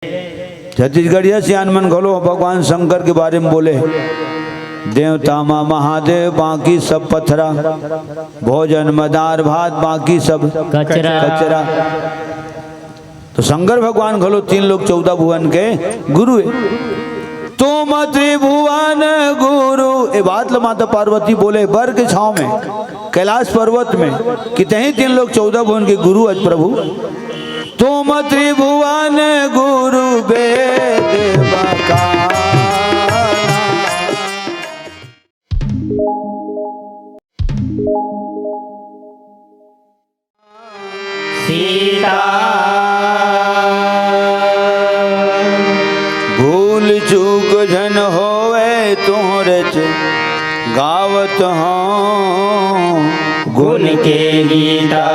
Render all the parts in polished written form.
छत्तीसगढ़िया सियान मन घोलो भगवान शंकर के बारे में बोले, देवता माँ महादेव बाकी सब पत्थरा, भोजन मदार भात बाकी सब कचरा। तो शंकर भगवान घोलो 3 लोग 14 भुवन के गुरु है। तुम त्रिभुवन गुरु ए बात माता पार्वती बोले बर के छाव में कैलाश पर्वत में कितने 3 लोग 14 भुवन के गुरु आज प्रभु। तुम त्रिभुवन गुरु वेद बखाना। सीता भूल चूक जन होवे तोरे गावत हूँ गुण के गीता।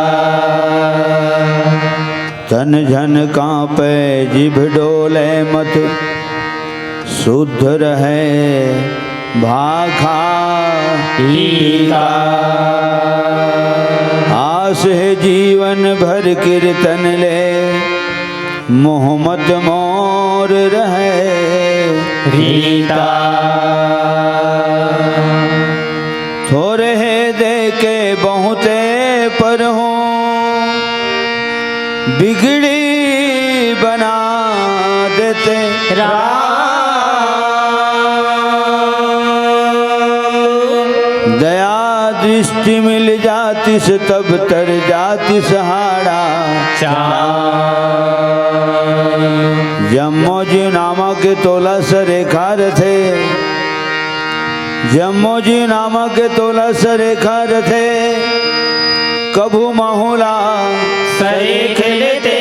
तन झन कांपे जिभ डोले मत शुद्ध रहे भाखा टीका। आस है जीवन भर कीर्तन ले मोहम्मद मोर रहे रीता। थोड़े दे के बहुते पर हो बिगड़ी बना देते दया दृष्टि मिल जाती से तब तर जाती सहारा। जम्मो जी नामक तोला सरेखार थे, जम्मो जी नामक तोला सरेखार थे, कभू माहौला सरेख लेते।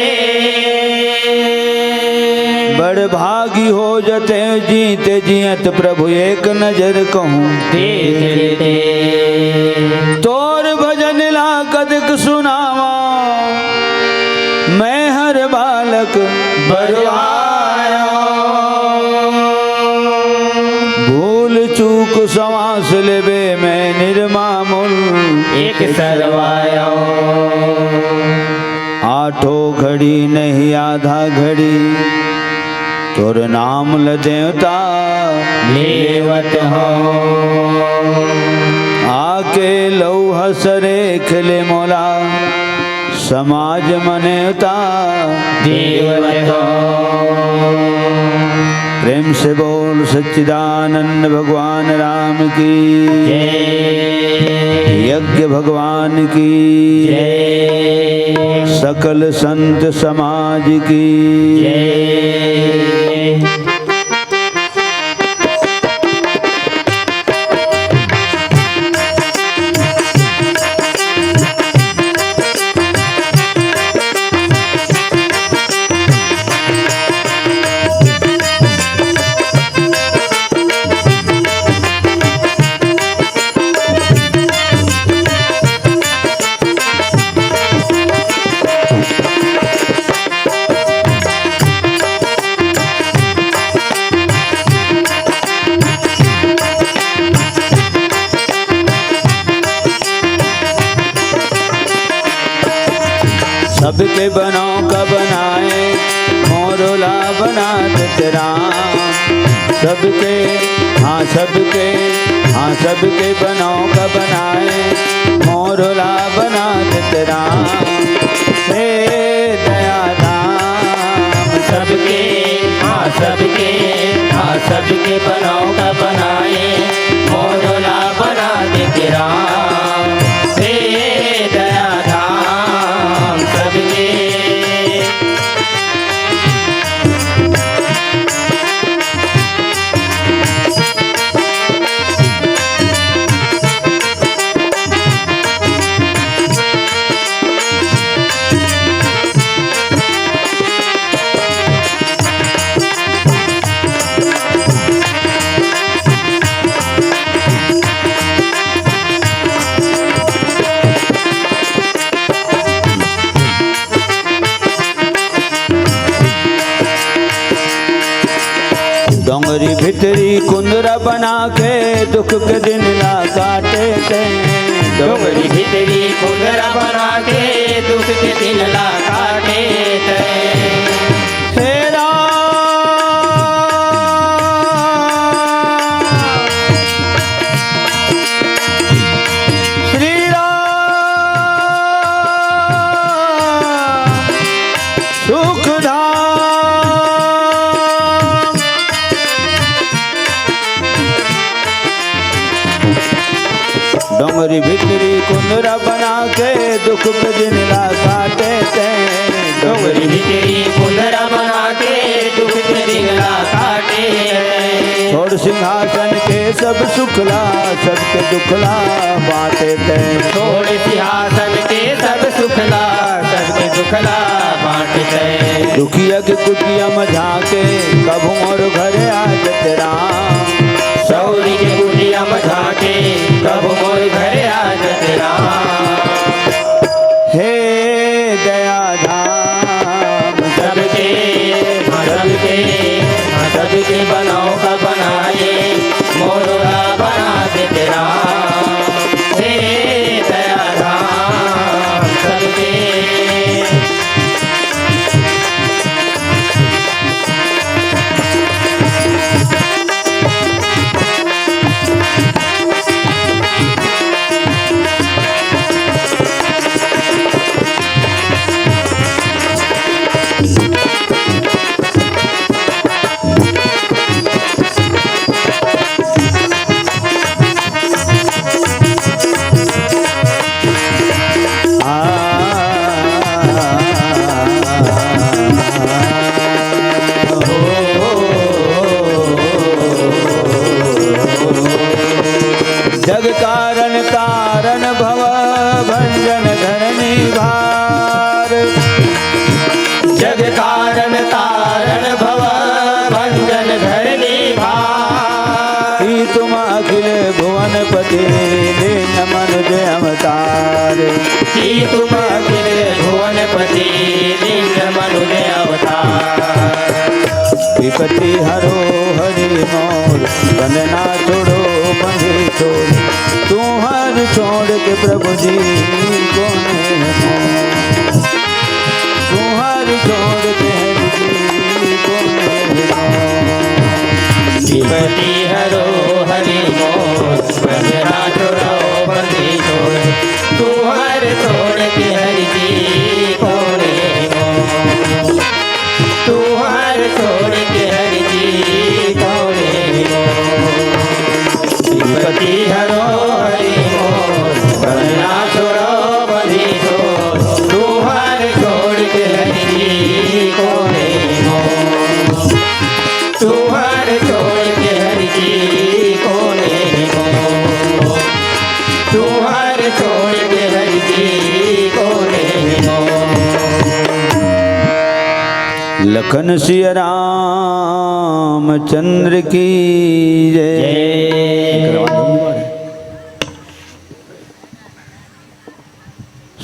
बड़ भागी हो जते जीते जियत प्रभु एक नजर कहूँ देख लेते। तोर भजन ला कदक सुनावा मैं हर बालक बरवाया। भूल चूक समास लेबे मैं निर्मामुल एक सरवाया। आठों घड़ी नहीं आधा घड़ी तोर नाम ल देवता लेवत हो। आके लौह सरे खिले मोला समाज मनेवता देवत हो। प्रेम से बोल सच्चिदानंद भगवान राम की जय। यज्ञ भगवान की जय। सकल संत समाज की जय। सबके बनाओ का बनाए मोरोला बना देते राम। सबके हाँ सबके बनाओ का बनाए मोरोला बना देते राम। हे दया धाम सबके सबके बनाओ का बनाए मोरला बना देते राम। हे दया धाम सबके। डोंगरी भितरी कुंदरा बना के दुख के दिन ना काटे थे। डोंगरी भितरी कुंदरा बना के दुख के दिन ला काटे थे। हे राम डोंगरी भितरी कुंदरा बना के दुख पे दिन ला काटे ते डोंगरी भितरी कुंदरा बना के दुख पे दिन ला काटे छोड़ सिंहासन के सब सुखला सबके दुखला बाटे ते छोड़ सिंहासन के सब सुखला सबके दुखला बांटते दुखिया की कुटिया मझा के कब मोर घरे आज तेरा सौरी के कुटिया मझा के कब मोर घर आज तेरा हे दया धाम सबके सबके बनाओ का बनाए मोरा बना दे तेरा हे दया धाम सबके जग कारण तारण भव भंजन धरणी भार जग कारण तारण भव भंजन धरणी भार तुम अखिल भुवन पति दीन मनुज अवतार की तुम अखिल भुवन पति दीन मनुज अवतार विपति हरो हरि मोर बंदना छोड़ो बंधे छोड़ तू हर छोड़ के प्रभु जी कौन है मोर तू हर छोड़ के हरि जी कौन है मोर विपति हरो हरि मोर बंदना छोड़ो बंदी छोड़ तू हर छोड़ के हरि जी कौन है मोर तू हर छोड़ के हरि जी कौन है मोर विपति हरो हरि मोर बंदना छोड़ो बंदी छोड़ तू हर छोड़ के हरि जी कौन है मोर तू हर छोड़ के हरि जी कौन है मोर तू हर छोड़ के हरि जी कौन है मोर लखन सिया राम चंद्र की जय।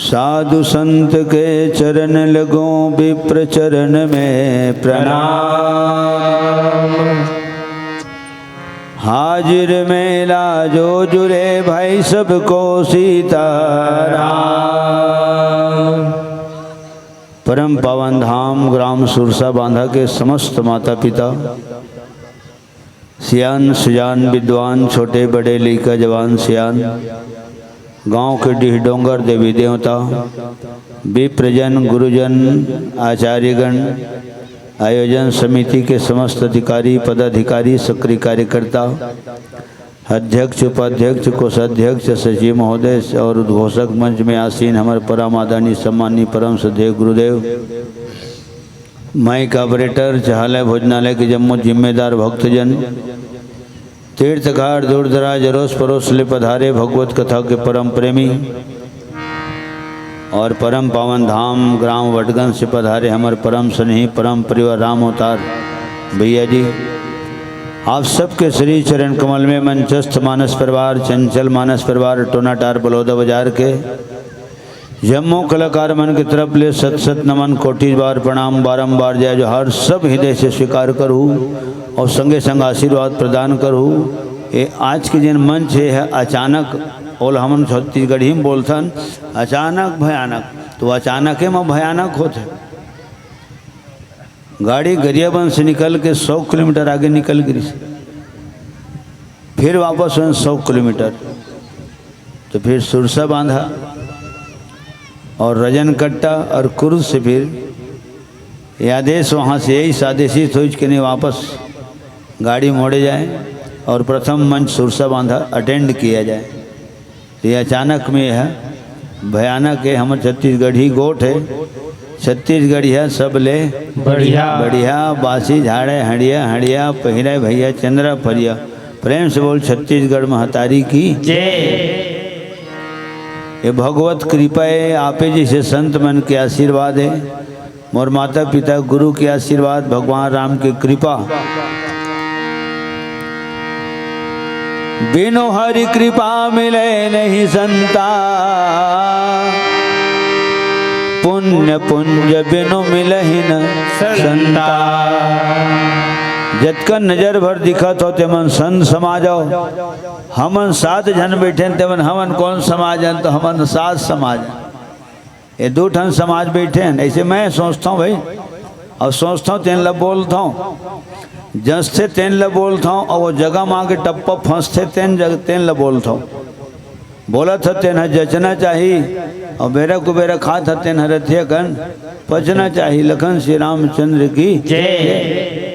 साधु संत के चरण लगो विप्र चरण में प्रणाम हाजिर मेला जो जुड़े भाई सबको सीताराम। परम पावन धाम ग्राम सुरसा बांधा के समस्त माता पिता सियान सुजान विद्वान छोटे बड़े लड़का जवान सियान गांव के डीह डोंगर देवी देवता विप्रजन गुरुजन आचार्यगण आयोजन समिति के समस्त अधिकारी पदाधिकारी सक्रिय कार्यकर्ता अध्यक्ष उपाध्यक्ष कोषाध्यक्ष सचिव महोदय और उद्घोषक मंच में आसीन हमारे परम आदरणीय सम्मानीय परम श्रद्धेय गुरुदेव माइक ऑपरेटर चहालय भोजनालय के जम्मू जिम्मेदार भक्तजन तीर्थकार दूर दराज अड़ोस पड़ोस ले पधारे भगवत कथा के परम प्रेमी और परम पावन धाम ग्राम वटगंज से पधारे हमारे परम स्नेही परम परिवार राम अवतार भैया जी, आप सबके श्री चरण कमल में मंचस्थ मानस परिवार चंचल मानस परिवार टोनाटार बलौदा बाजार के जम्मू कलाकार मन की तरफ ले सत सत नमन कोटि बार प्रणाम बारंबार जय जोहार सब हृदय से स्वीकार करूँ और संगे संग आशीर्वाद प्रदान करूँ। ये आज के जिन मंच है अचानक और हमन छत्तीसगढ़ी में बोलथन अचानक भयानक, तो अचानक में भयानक होते। गाड़ी गरियाबंद से निकल के 100 किलोमीटर आगे निकल गई, फिर वापस 100 किलोमीटर, तो फिर सुरसा बांधा और रजन कट्टा और कुर्द से फिर आदेश वहाँ से यही आदेशी सोच के नहीं वापस गाड़ी मोड़े जाए और प्रथम मंच सुरसा बांधा अटेंड किया जाए। ये अचानक में है भयानक है। हम छत्तीसगढ़ी गोठ है, छत्तीसगढ़ी है सब ले बढ़िया बढ़िया, बासी झाड़े हड़िया हड़िया, पहिरे भैया चंद्रा फरिया। प्रेम से बोल छत्तीसगढ़ महतारी की जय। ये भगवत कृपा है, आपे जैसे संत मन के आशीर्वाद है, मोर माता पिता गुरु के आशीर्वाद, भगवान राम की कृपा। बिनु हरि कृपा मिले नहीं संता, पुण्य पुंज बिनु मिलहि न संता। जतका नजर भर दिखत हो तेमन संत समाज हो। हमन 7 जन बैठे तेमन हमन कौन समाज है? तो हमन 7 समाज, ये 2 ठन समाज बैठे हैं। ऐसे मैं सोचता हूँ भाई, और सोचता हूँ तेन ला बोलता हूँ, जससे तेन ला बोलता हूँ, और वो जगह माँ के टप्पा फंसते तेन ला बोलता हूँ। बोला था तेन जचना चाहिए, और बेरा को बेरा खा था तेन हरथिया कन पचना चाहिए। लखन श्री रामचंद्र की जय।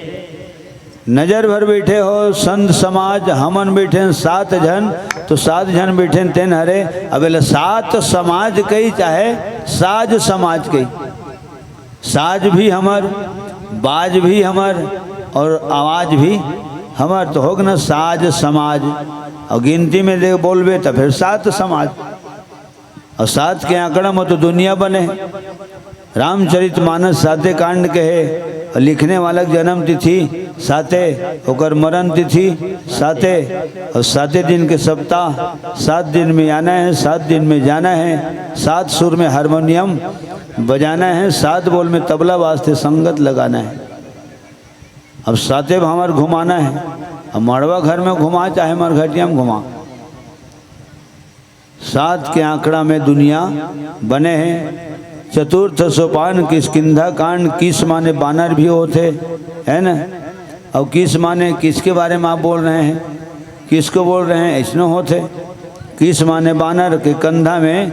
नजर भर बैठे हो संत समाज, हमन बैठे 7 जन, तो 7 जन बैठे तेन हरे। अब 7 समाज कई चाहे साज समाज कई, साज भी हमर, बाज भी हमर, और आवाज भी हमर, तो होग न साज समाज। और गिनती में देख बोलबे तो फिर 7 समाज, और 7 के आंकड़ा में तो दुनिया बने। रामचरित मानस 7 कांड के है, और लिखने वाला जन्म तिथि 7, ओकर मरण तिथि 7, और 7 दिन के सप्ताह, 7 दिन में आना है, 7 दिन में जाना है, 7 सुर में हारमोनियम बजाना है, 7 बोल में तबला वास्ते संगत लगाना है। अब 7 हमार घुमाना है, अब मड़वा घर में घुमा चाहे मरघटिया में घुमा, 7 के आंकड़ा में दुनिया बने हैं। चतुर्थ सोपान किष्किंधा कांड, किस माने बानर भी होते है ना, और किस माने किसके बारे में आप बोल रहे हैं, किसको बोल रहे हैं ऐसनो होते। किस माने बानर के कंधा में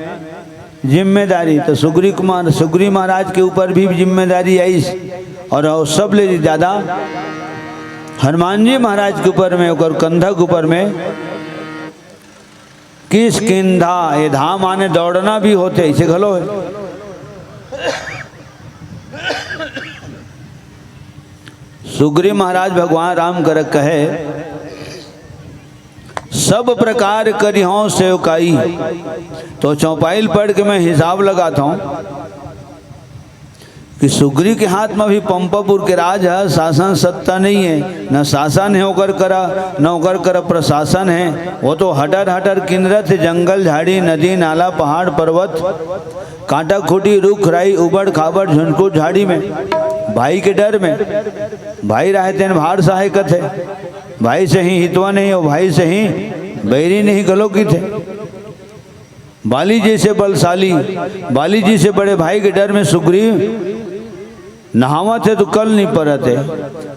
जिम्मेदारी, तो सुग्री महाराज के ऊपर भी जिम्मेदारी आई, और सब ले ज़्यादा हनुमान जी महाराज के ऊपर में, और कंधा के ऊपर में किष्किंधा, ये धा माने दौड़ना भी होते, ऐसे घलो है। सुग्रीव महाराज भगवान राम कर कहे, सब प्रकार करिहों सेवकाई। तो चौपाइल पढ़ के मैं हिसाब लगाता हूँ कि सुग्रीव के हाथ में भी पंपापुर के राज है, शासन सत्ता नहीं है, न शासन है ओकर करा, न ओकर करा प्रशासन है। वो तो हटर हटर किन्नरत, जंगल झाड़ी नदी नाला पहाड़ पर्वत, कांटा खूटी रुख राई उबड़ खाबड़ झुनकू झाड़ी में, भाई के डर में, भाई रहते न भार सहायक थे, भाई से ही हितवा नहीं हो, भाई से ही बैरी नहीं गलो की थे। बाली जी से बलशाली, बाली जी से बड़े भाई के डर में सुग्रीव नहावा थे तो कल नहीं परते,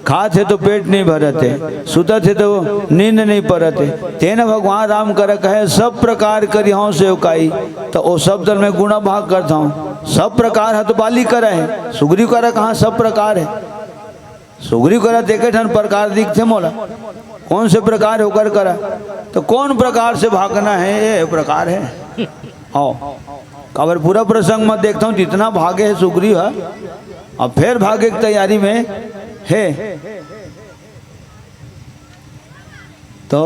खा थे तो पेट नहीं भरते, सुता थे तो नींद नहीं परते। तेना भगवान राम कर कहे, सब प्रकार करिहों सेवकाई। तो वो शब्द में गुणा भाग करता हूँ, सब प्रकार है तो बाली करा है, सुग्रीव करा कहाँ सब प्रकार है। सुग्रीव करा देखे ठन प्रकार दिखते मोला, कौन से प्रकार होकर करा, तो कौन प्रकार से भागना है ये प्रकार है। आओ कबर पूरा प्रसंग मत देखता हूँ, जितना भागे है सुग्रीव है, अब फिर भागे की तैयारी में है। तो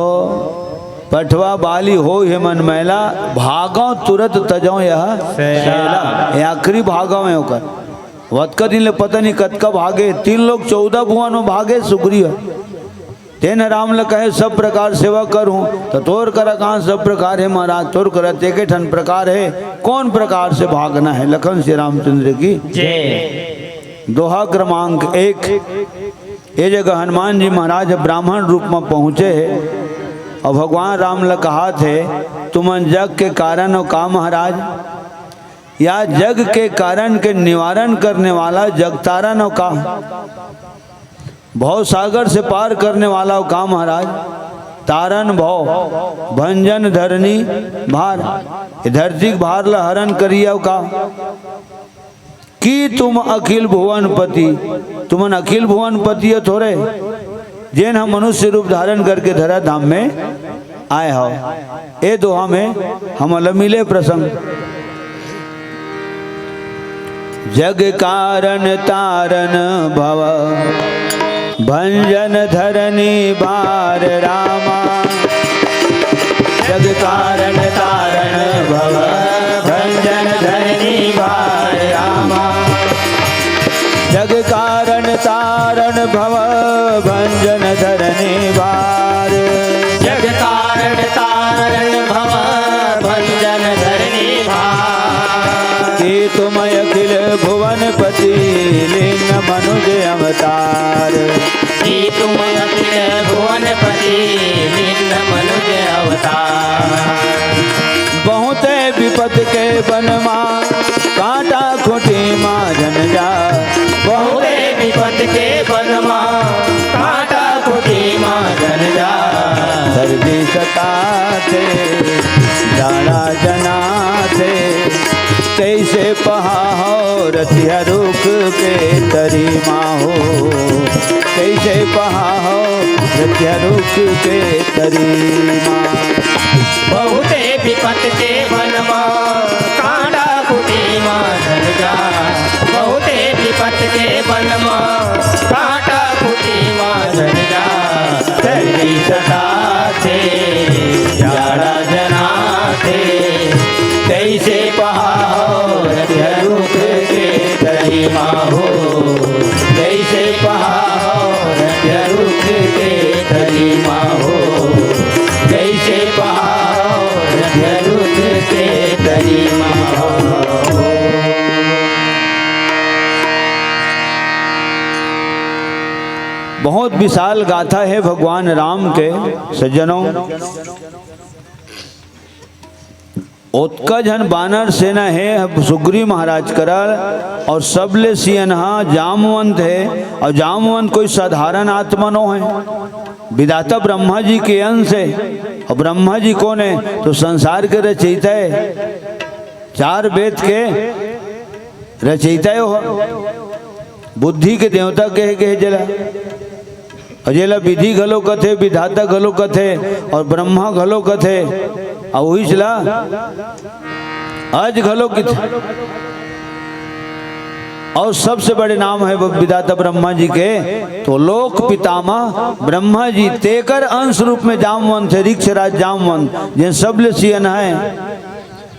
पठवा बाली हो हे मन मैला, भागो तुरंत तजो यह शैला। आखिरी भागो है होकर वतका दिन ले पता नहीं कतका भागे, 3 लोग 14 भुवन में भागे सुग्रीव। तेन राम ल कहे सब प्रकार सेवा करूं, तो तोर करा कहाँ सब प्रकार है महाराज, तोर करा तेके ठन प्रकार है, कौन प्रकार से भागना है। लखन श्री रामचंद्र की जय। दोहा क्रमांक 1। ये जगह हनुमान जी महाराज ब्राह्मण रूप में पहुँचे है, और भगवान राम ल कहा थे, तुमन जग के कारण हो का महाराज, या जग के कारण के निवारण करने वाला जगतारण हो का, भव सागर से पार करने वाला हो का महाराज, तारण भव भंजन धरनी भार, धरती भार ला हरण करिया का, कि तुम अखिल भुवन पति, तुमन अखिल भुवन पति थोड़े, जेन हम मनुष्य रूप धारण करके धरा धाम में आए हो। ए दोहा में हम मिले प्रसंग। जग कारण तारन भव भंजन धरनी बार रामा। जग कारण तारण भव भंजन धरनी बार रामा। जग कारण तारण भव भंजन धरनी बार। जग कारण तारण भव भंजन धरनी बार। कि तुम अखिल भुवनपति लिंग मनुज अवतार। कि तुम अखिल भुवनपति लिंग मनुज अवतार। बहुत विपत के बनमा कांटा खूंटी माझन जा। बहुत विपत के बनमा कांटा खूंटी माझन जा। सर्दी सताते जाना जनाते कैसे पहाड़ रतिया रुक के तरी माहो। कैसे पहाड़ रतिया रुक के तरी माँ। बहुत विपत के बनमा कांटा खूंटी माझन जा। बहुत विपत के बनमा कांटा खूंटी माझन जा। सर्दी सताते जाड़ा जनाते कैसे पहाड़ रुक के तरी माहो। कैसे पहाड़ रुक के तरी माहो। कैसे पहाड़ रुक के तरी माहो। बहुत विशाल गाथा है भगवान राम के सज्जनों। उत्कजन बानर सेना है सुग्रीव महाराज करल और सबले सियनहा जामवंत है। और जामवंत कोई साधारण आत्मा नो है, विधाता ब्रह्मा जी के अंश है। और ब्रह्मा जी कौन है? तो संसार के रचयिता है, 4 वेद के रचयिता हो। बुद्धि के देवता कहे जला अजेला विधि घलो कथे, विधाता घलो कथे और ब्रह्मा घलो कथे। और वही चला आज घलो किथे। और सबसे बड़े नाम है विधाता ब्रह्मा जी के। तो लोक पितामह ब्रह्मा जी तेकर अंश रूप में जामवंत है, ऋक्षराज जामवंत जिन सबले सियन है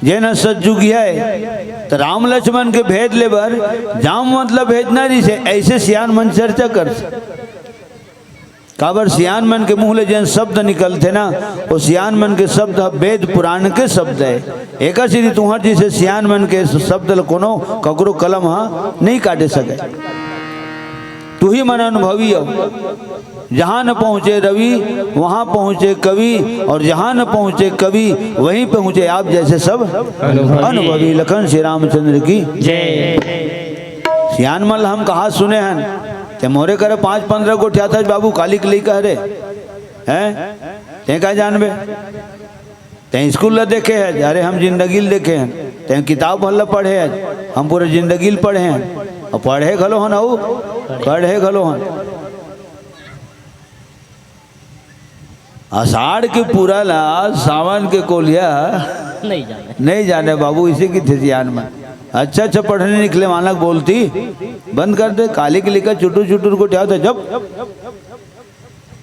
जेना सज्जुगी है। तो राम लक्ष्मण के भेद ले बर जामवंत ला भेजना रही से ऐसे सियान मन चर्चा कर। काबर सियान मन के मुँह ले जैन शब्द निकलते ना, वो सियान मन के शब्द वेद पुराण के शब्द है। एक सीधी तुम्हार जी से सियान मन के शब्द कोनो ककरो कलम हाँ नहीं काटे सके। तू ही मन अनुभवी हो। जहाँ न पहुँचे रवि वहाँ पहुँचे कवि, और जहाँ न पहुँचे कवि वहीं पहुँचे आप जैसे सब अनुभवी। लखन श्री रामचंद्र की जय। सियान मल हम कहा सुने हैं ते मोरे करे 5-15 को ठ्या था बाबू काली के लिए कह रहे हैं ते क्या जानबे। ते स्कूल ला देखे है, अरे हम जिंदगी देखे हैं। ते किताब हल्ला पढ़े है, हम पूरे जिंदगी पढ़े हैं। और पढ़े घलो हन औ पढ़े घलो हन। आषाढ़ के पूरा ला सावन के कोलिया नहीं जाने बाबू। इसी की थे सियान में अच्छा पढ़ने निकले मानक बोलती बंद कर दे। काली के लिखा चुटुर चुटुर को क्या था जब।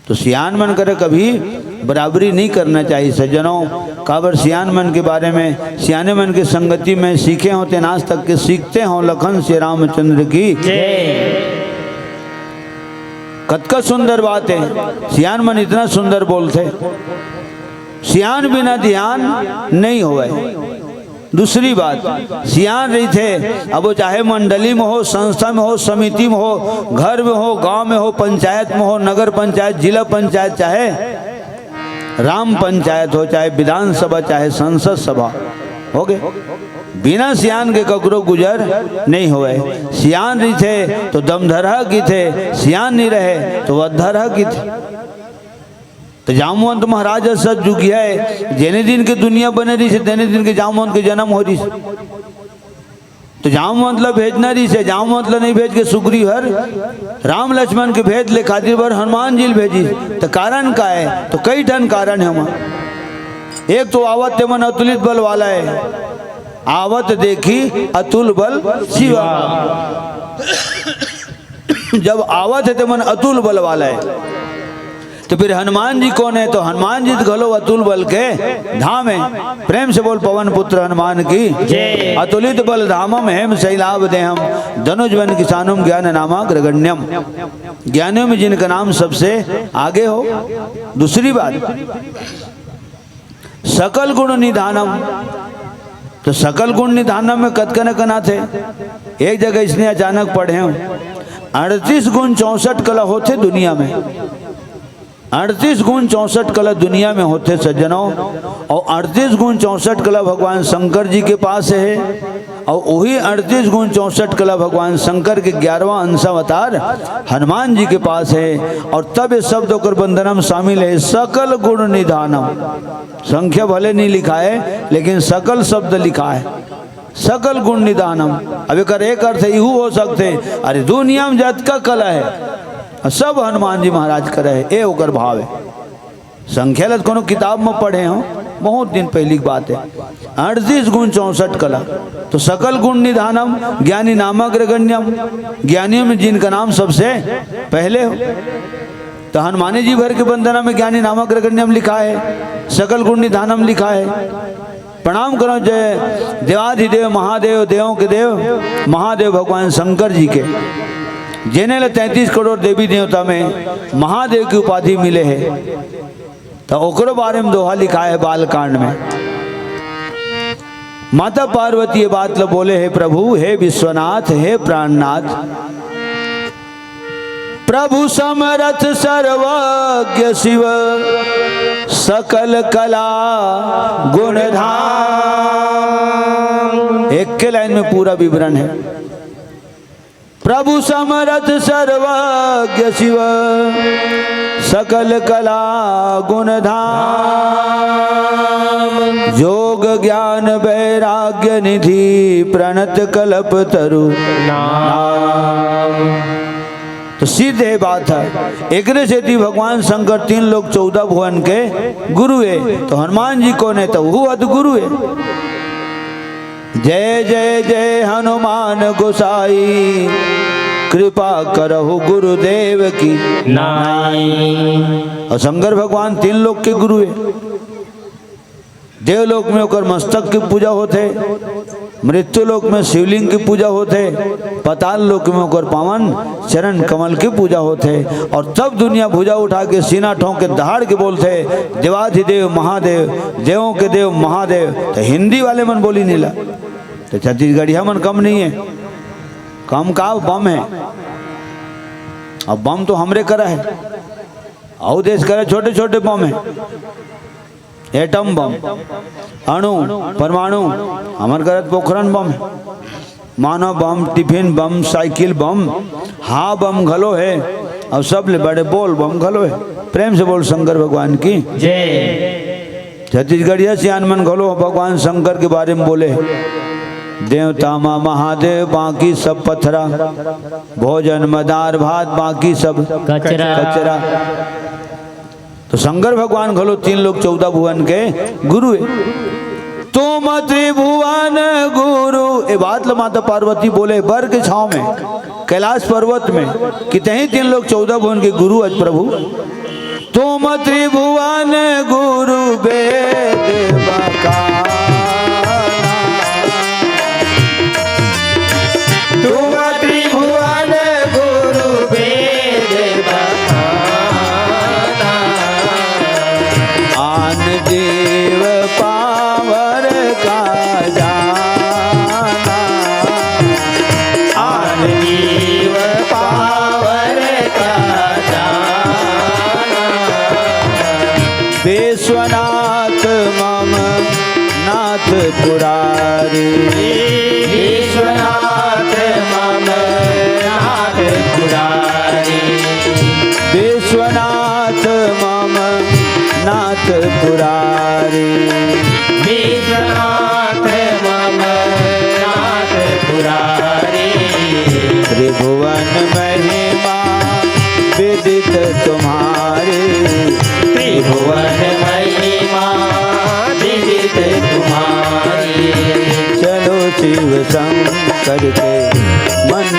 तो सियान मन करे कभी बराबरी नहीं करना चाहिए सज्जनों। काबर सियान मन के बारे में सियाने मन के संगति में सीखे होते आज तक के सीखते हो। लखन श्री रामचंद्र की कतका सुंदर बात है। सियान मन इतना सुंदर बोलते, सियान बिना ध्यान नहीं होवे। दूसरी बात, सियान रही थे अब वो चाहे मंडली में हो, संस्था में हो, समिति में हो, घर में हो, गांव में हो, पंचायत में हो, नगर पंचायत, जिला पंचायत, चाहे राम पंचायत हो, चाहे विधानसभा, चाहे संसद सभा हो गए, बिना सियान के ककरो गुजर नहीं होए। सियान रही थे तो दमधरहा की थे, सियान नहीं रहे तो अधरहा की थे। तो जामवंत महाराज सच जुगी है, जेने दिन के दुनिया बने रही से तेने दिन के जामवंत के जन्म हो रही से। तो जामवंत ला भेजना रही से, जामवंत ला नहीं भेज के सुग्रीव हर राम लक्ष्मण के भेद ले खातिर बर हनुमान जी भेजी। तो कारण का है? तो कई ठन कारण है वहाँ। एक तो आवत ते मन अतुलित बल वाला है, आवत देखी अतुल बल शिवा। जब आवत है ते मन अतुल बल वाला है, तो फिर हनुमान जी कौन है? तो हनुमान जी घलो अतुल बल के धाम है। प्रेम से बोल पवन पुत्र हनुमान की जय। अतुलित बल धामम हेम शैलाभ देहम धनुज वन किसानुम ज्ञान नामाग्रगण्यम। ज्ञानियों में जिनका नाम सबसे आगे हो। दूसरी बात, सकल गुण निधानम। तो सकल गुण निधानम में कतकन कना थे। एक जगह इसने अचानक पढ़े 38 गुण 64 कला होते दुनिया में। 38 गुण 64 कला दुनिया में होते सज्जनों, और 38 गुण 64 कला भगवान शंकर जी के पास है, और वही 38 गुण 64 कला भगवान शंकर के 11वां अंशावतार हनुमान जी के पास है। और तब ये शब्द होकर बंधनम शामिल है, सकल गुण निधानम। संख्या भले नहीं लिखा है, लेकिन सकल शब्द लिखा है, सकल गुण निधानम। अब एक अर्थ यू हो सकते, अरे दुनिया में जत का कला है सब हनुमान जी महाराज करे है, ए ओकर भाव है। संख्या लत कोनो किताब में पढ़े हो, बहुत दिन पहली बात है। 38 गुण 64 कला, तो सकल गुण निधानम ज्ञानी नामाग्रगण्यम। ज्ञानियों में जिनका नाम सबसे पहले हो, तो हनुमानी जी भर के बंदना में ज्ञानी नामाग्रगण्यम लिखा है, सकल गुण निधानम लिखा है। प्रणाम करो जय देवाधिदेव महादेव देवों के देव महादेव भगवान शंकर जी के, जिन्हें 33 करोड़ देवी देवता में महादेव की उपाधि मिले है। तो ओकरो बारे में दोहा लिखा है बालकांड में। माता पार्वती ये बात लो बोले, है प्रभु हे विश्वनाथ हे प्राणनाथ, प्रभु समरथ सर्वज्ञ शिव सकल कला गुणधाम। एक के लाइन में पूरा विवरण है। प्रभु समरथ सर्वज्ञ शिव सकल कला गुणधाम, योग ज्ञान वैराग्य निधि प्रणत कल्प तरु नाम। तो सीधे बात है, एक से थी भगवान शंकर 3 लोग 14 भुवन के गुरु है। तो हनुमान जी कौन है? तो वो अद्गुरु है। जय जय जय हनुमान गोसाई, कृपा करहु गुरुदेव की नाई। और शंकर भगवान 3 लोक के गुरु है। देवलोक में होकर मस्तक की पूजा होते, मृत्यु लोक में शिवलिंग की पूजा होते, पाताल लोक में होकर पावन चरण कमल की पूजा होते। और तब दुनिया भुजा उठा के सीना ठोंक के दहाड़ के बोलते देवाधिदेव महादेव देवों के देव महादेव। तो हिंदी वाले मन बोली नीला, तो छत्तीसगढ़िया मन कम नहीं है, कम का बम है। अब बम तो हमरे करा है, और देश करे छोटे छोटे बम है, एटम बम, अणु परमाणु, हमारे करत पोखरण बम है, मानव बम, टिफिन बम, साइकिल बम, हा बम घलो है, और सब ले बड़े बोल बम घलो है। प्रेम से बोल शंकर भगवान की जय। छत्तीसगढ़िया सियान मन घलो भगवान शंकर के बारे में बोले, देवता माँ महादेव बाकी सब पथरा, भोजन मदार भात बाकी सब कचरा। तो शंकर भगवान घलो 3 लोग 14 भुवन के गुरु है। तुम त्रिभुवन गुरु, ये बात लो माता पार्वती बोले बर के छाव में कैलाश पर्वत में, कितने ही 3 लोग 14 भुवन के गुरु अज प्रभु। तुम त्रिभुवन गुरु वेद बका, तुम त्रिभुवन गुरु वेद बखाना, आन देव पावर का जाना, आन देव पावर का जाना। विश्वनाथ मम नाथ पुरारी, विश्वनाथ मम नाथ पुरारी, विश्वनाथ मम नाथ पुरारी, विश्वनाथ मम नाथ पुरारी। त्रिभुवन महिमा विदित तुम्हारी, त्रिभुवन महिमा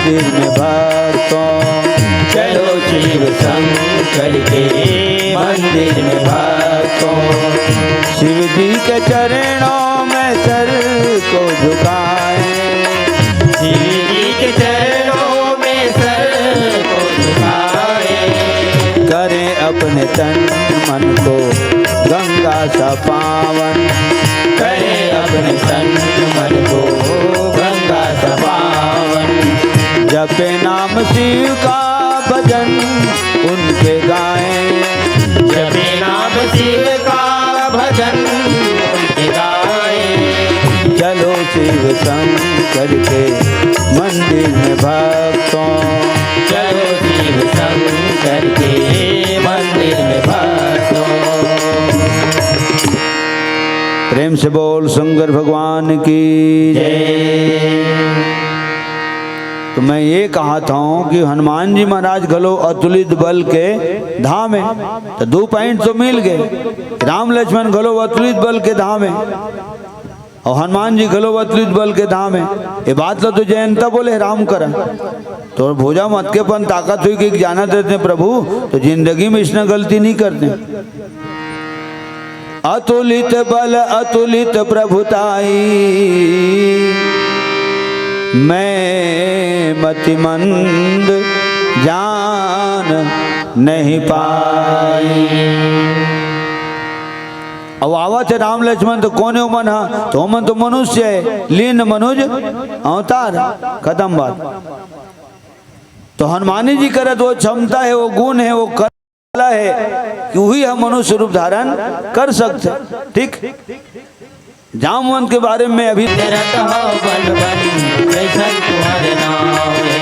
मंदिर में भक्तों, चलो शिव शंकर के मंदिर में भक्तों, शिव जी के चरणों में सर को झुकाएं, शिव जी के चरणों में सर को झुकाएं, करें अपने तन मन को गंगा सा पावन, करें अपने तन मन को गंगा सा पावन, जपे नाम शिव का भजन उनके गाएं, जपे नाम शिव का भजन उनके गाएं, चलो शिव शंकर के मंदिर में भक्तों, चलो शिव शंकर के मंदिर में भक्तों। प्रेम से बोल शंकर भगवान की जय। तो मैं ये कहा था कि हनुमान जी महाराज घलो अतुलित बल के धाम है, तो 2 पॉइंट तो मिल गए। राम लक्ष्मण घलो अतुलित बल के धाम है और हनुमान जी घलो अतुलित बल के धाम है। ये बात तो जयंता बोले राम करा तो भोजा मत के पन ताकत हुई कि जाना देते प्रभु तो जिंदगी में इसने गलती नहीं करते। अतुलित बल अतुलित प्रभुताई, मैं मतिमंद जान नहीं पाई। अब आवत है राम लक्ष्मण तो कौन है मन, तो मन तो मनुष्य है, लीन मनुज अवतार, खत्म बात। तो हनुमानी जी करत वो क्षमता है, वो गुण है, वो कला है कि वही हम मनुष्य रूप धारण कर सकते। ठीक, जामवंत के बारे में अभी तेरा कहो बन बन कैसन तुम्हारे नाम है,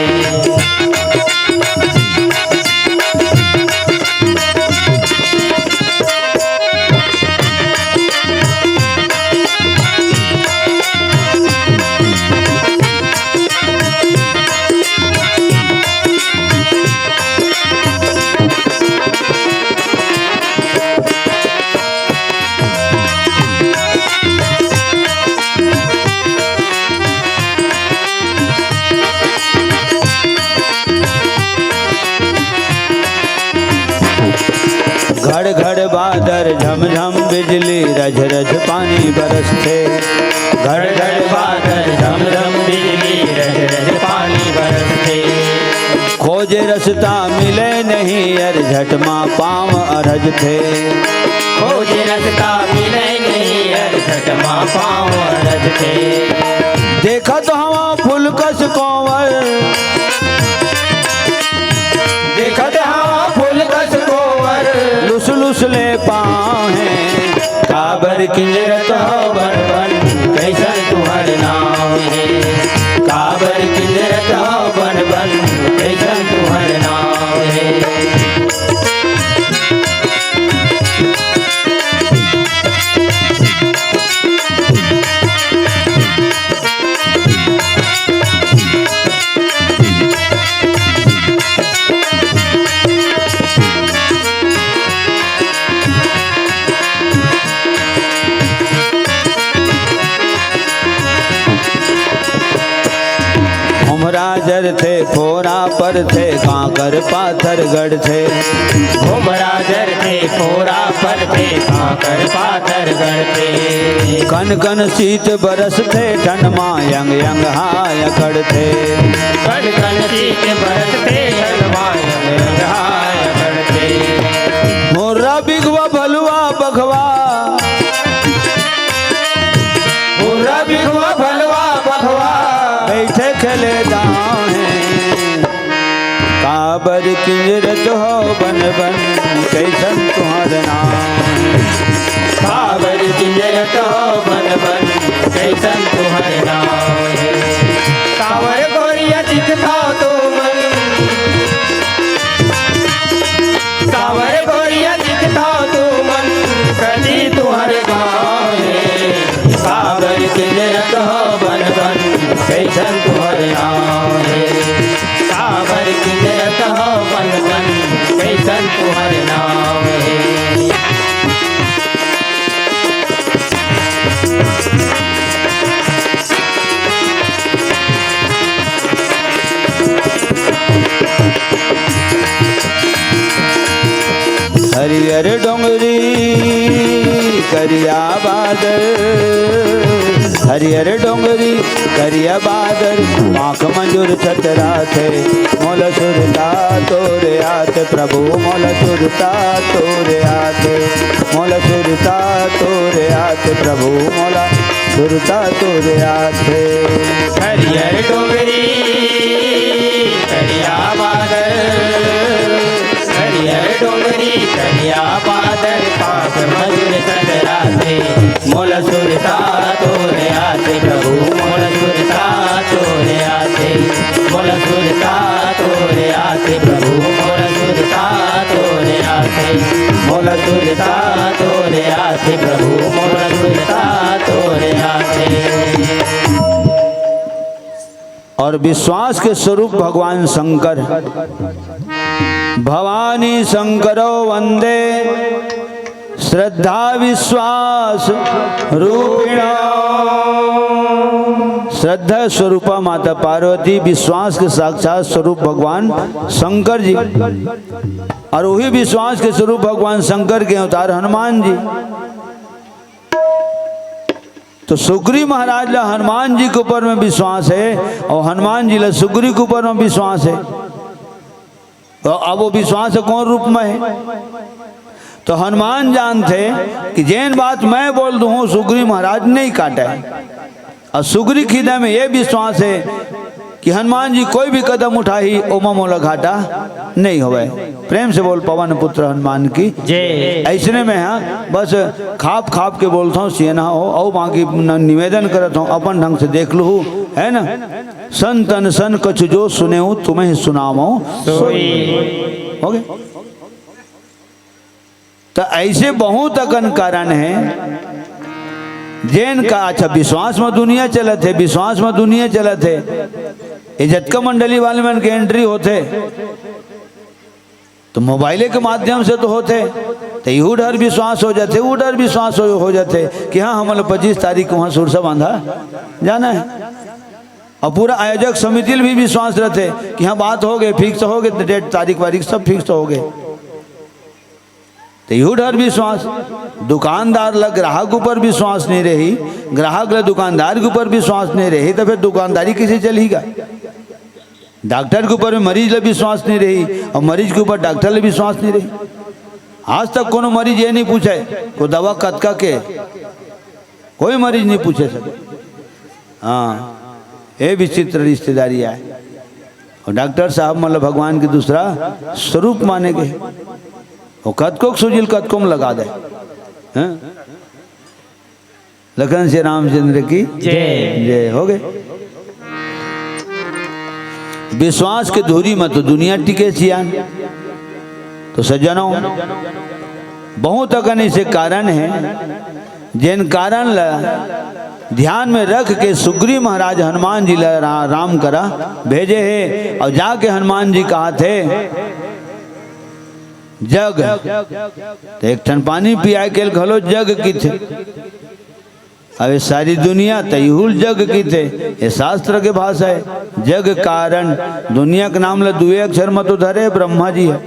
घड़ घड़ बादर झमझम बिजली रज रज पानी बरसते, घड़ घड़ बादल झमझम बिजली रज रज पानी बरसते, खोजे रसता मिले नहीं अर झटमा पाँव अरज थे, खोजे रास्ता मिले नहीं अर झटमा पाँव अरज थे, देखा तो हवा फुलकस कंवर, देखा तो हवा फुलकस कोवर, लुस लुस ले पाँव हैं, काबर किंजरत हो बन बन कैसन तुम्हारे नाम है, काबर किंजरत हो बन बन कैसन तुम्हारे नाम है। घुमराजर थे फोरा पर थे कांकर पाथर गढ़ थे, घुमराजर थे फोरा पर थे कांकर पाथर गढ़ थे, कन कन शीत बरस थे ठंडमा यंग यंग हाय कड़ थे, कन कन शीत बरस थे ठंडमा यंग यंग हाय कड़ थे, मोर्रा बिगवा भलुआ बघवा, मोर्रा बिगवा भलवा बघवा, बैठे खेले दाँव हैं, काबर किंजरत हो बन बन कैसन तुम्हारा नाम, काबर किंजरत हो बन बन कैसन तुम्हारे नाम है, कावर गोरिया दिखता तो मन, कावर गोरिया दिखता तो मन कदी तुम्हारे गाँव है, काबर किंजरत हो बन बन कैसन तुम्हारे नाम है, काबर किंजरत हो बन बन कैसन तुम्हारे नाम है। हरियर डोंगरी करिया बादल, हरियर डोंगरी करिया बादल, आँख मंजूर छतरा थे, मोल सुरता तोरे आते प्रभु, मोल सुरता तोरे आते, मोल सुरता तोरे आते प्रभु, मोला सुरता तोरे आते। हरियर डोंगरी करिया बादल, हरियर डोंगरी करिया बादल, पाक मधुर चंद्रा थे, मोल सुरता तोरे आते प्रभु, मोल सुरता तोरे आते, मोल सुरता तोरे आते प्रभु, मोल सुरता तोरे आते, मोल सुरता तोरे आते प्रभु, मोल सुरता तोरे आते। और विश्वास के स्वरूप भगवान शंकर, भवानी शंकरो वंदे श्रद्धा विश्वास रूपिणा। श्रद्धा स्वरूपा माता पार्वती, विश्वास के साक्षात स्वरूप भगवान शंकर जी, और वही विश्वास के स्वरूप भगवान शंकर के अवतार हनुमान जी। तो सुग्रीव महाराज ला हनुमान जी के ऊपर में विश्वास है, और हनुमान जी ला सुग्रीव के ऊपर में विश्वास है। तो अब वो विश्वास कौन रूप में है? तो हनुमान जानते कि जैन बात मैं बोल दूं सुग्रीव महाराज नहीं काटे, और सुग्रीव हृदय में ये विश्वास है कि हनुमान जी कोई भी कदम उठाई ओमा मोला घाटा नहीं होवे। प्रेम से बोल पवन पुत्र हनुमान की जय। ऐसने में हाँ बस खाप खाप के बोलता हूँ सियना हो, और बाकी निवेदन करता हूँ अपन ढंग से देख लू, है ना। सन तन सन कछ जो सुने हूँ तुम्हें सुनामो सोई। हो गए। तो ऐसे बहुत अकन कारण है जैन का। अच्छा विश्वास में दुनिया चलत है, विश्वास में दुनिया चलत है। ये झटका मंडली वाले में के एंट्री होते तो मोबाइले के माध्यम से तो होते, तो यू डर विश्वास हो जाते, वो डर विश्वास हो जाते कि हाँ हमारे 25 तारीख को वहाँ सुरसा बांधा जाना है। और पूरा आयोजक समिति भी विश्वास रहते कि हाँ बात हो गए, फिक्स हो गए, डेट तारीख वारीख सब फिक्स हो गए। तो यू डर विश्वास। दुकानदार ला ग्राहक ऊपर विश्वास नहीं रही, ग्राहक ला दुकानदार के ऊपर विश्वास नहीं रही, तो फिर दुकानदारी किसे चलेगा। डॉक्टर के ऊपर में मरीज ला विश्वास नहीं रही, और मरीज के ऊपर डॉक्टर ला विश्वास नहीं रही। आज तक कोनो मरीज ये नहीं पूछे को दवा कतका के, कोई मरीज नहीं पूछे सके। हाँ ये विचित्र रिश्तेदारी है। और डॉक्टर साहब मतलब भगवान के दूसरा स्वरूप माने गए, वो कतको सुजिल कतको में लगा दे। लखन से रामचंद्र की जय जय। हो गए। विश्वास के धूरी में तो दुनिया टिके सियान। तो सज्जनों बहुत अगन ऐसे कारण है जिन कारण ला ध्यान में रख के सुग्रीव महाराज हनुमान जी ला राम करा भेजे है। और जाके हनुमान जी कहा थे जग तो एक ठन पानी पिया के घलो जग की थे। अब सारी दुनिया तयहुल जग की थे, ये शास्त्र के भाषा है। जग कारण दुनिया के नाम ला दुए अक्षर मत धरे ब्रह्मा जी है।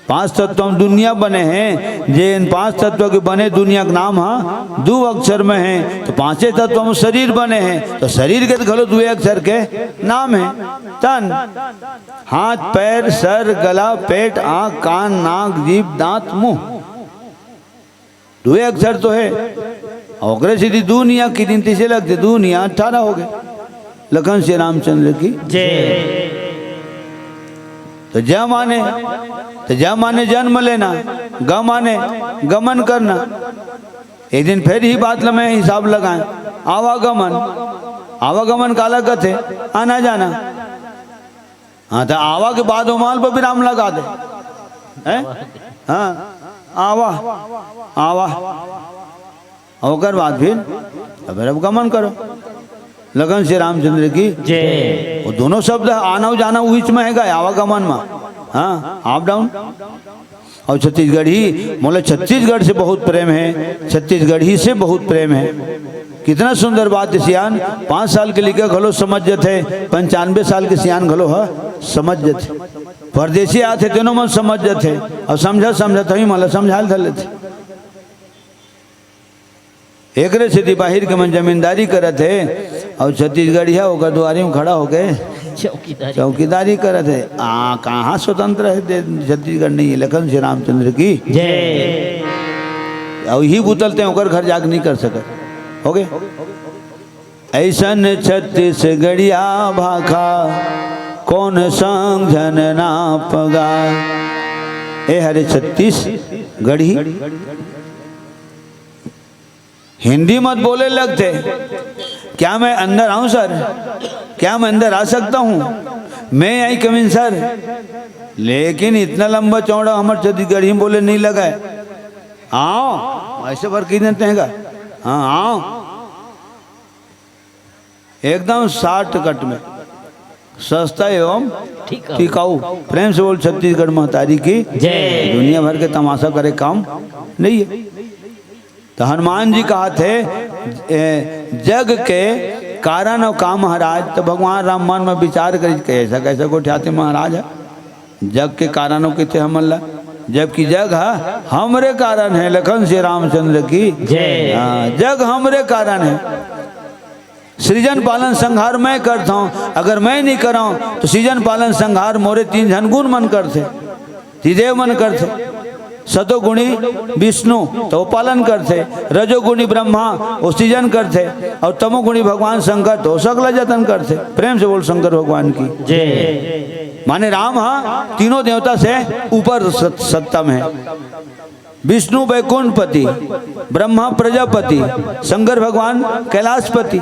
5 तत्व दुनिया बने हैं, जे इन 5 तत्व के बने दुनिया का नाम हाँ 2 अक्षर में है। तो 5 तत्व में शरीर बने हैं, तो शरीर के घलो 2 अक्षर के नाम है। तन हाथ पैर सर गला पेट आँख कान नाक जीभ दांत मुंह 2 अक्षर तो है। और सीधी दुनिया की गिनती से लगते दुनिया 18 हो गए। लखन श्री रामचंद्र की जय। तो ज माने जन्म लेना, ग माने गमन करना। एक दिन फिर ही बात में हिसाब लगाएं। आवागमन, आवागमन काला कथे आना जाना। हाँ तो आवा के बाद उमाल पर विराम लगा दे है? हाँ आवा आवा होकर बाद फिर अब गमन करो। लगन श्री रामचंद्र की जय। वो दोनों शब्द आना जाना बीच में है आवागमन में, हाँ अप डाउन। और छत्तीसगढ़ी मोला छत्तीसगढ़ से बहुत प्रेम है, छत्तीसगढ़ी से बहुत प्रेम है। कितना सुंदर बात है सियान। 5 साल के लिखे घलो समझ जाते, 95 साल के सियान घलो है समझ जाते। परदेसी आते तेनो मन समझ जाते और समझा ही मला समझाल धर लेते। एकरे से बाहिर के मन जमींदारी करत है और छत्तीसगढ़िया होकर दुआरी में खड़ा होके चौकीदारी करत है। कहाँ स्वतंत्र है छत्तीसगढ़ नहीं है। लखन श्री रामचंद्र की जय। और ही बुतलते होकर घर जाग नहीं कर सके हो गए। ऐसन छत्तीसगढ़िया भाखा कौन समझन ना पगा। ए हरे छत्तीसगढ़ी हिंदी मत बोले लगते। क्या मैं अंदर आऊं सर? क्या मैं अंदर आ सकता हूं? मैं आई कमीन सर। लेकिन इतना लंबा चौड़ा हमारे छत्तीसगढ़ी में बोले नहीं लगा है। आओ ऐसे पर की देते हैं। हाँ आओ एकदम 60 कट में सस्ता एवं टिकाऊ। प्रेम से बोल छत्तीसगढ़ महतारी की जय। दुनिया भर के तमाशा करे काम नहीं है। तो हनुमान जी कहा थे जग के कारण और काम महाराज। तो भगवान राम मन में विचार कर कैसा कैसा को उठाते महाराज है। जग के कारणों के थे हमला, जबकि जग है हमरे कारण है। लखन श्री रामचंद्र की जय। जग हमरे कारण है। सृजन पालन संहार मैं करता हूँ। अगर मैं नहीं कराऊं तो सृजन पालन संहार मोरे 3 जन गुण मन करते, त्रिदेव मन करते। सतोगुणी विष्णु तो वो पालन करते, रजोगुणी ब्रह्मा वो सृजन करते और तमोगुणी भगवान शंकर तो सकला जतन करते। प्रेम से बोल शंकर भगवान की जय। माने राम हाँ तीनों देवता से ऊपर सत्ता में है। विष्णु वैकुंठपति, ब्रह्मा प्रजापति, शंकर भगवान कैलाशपति।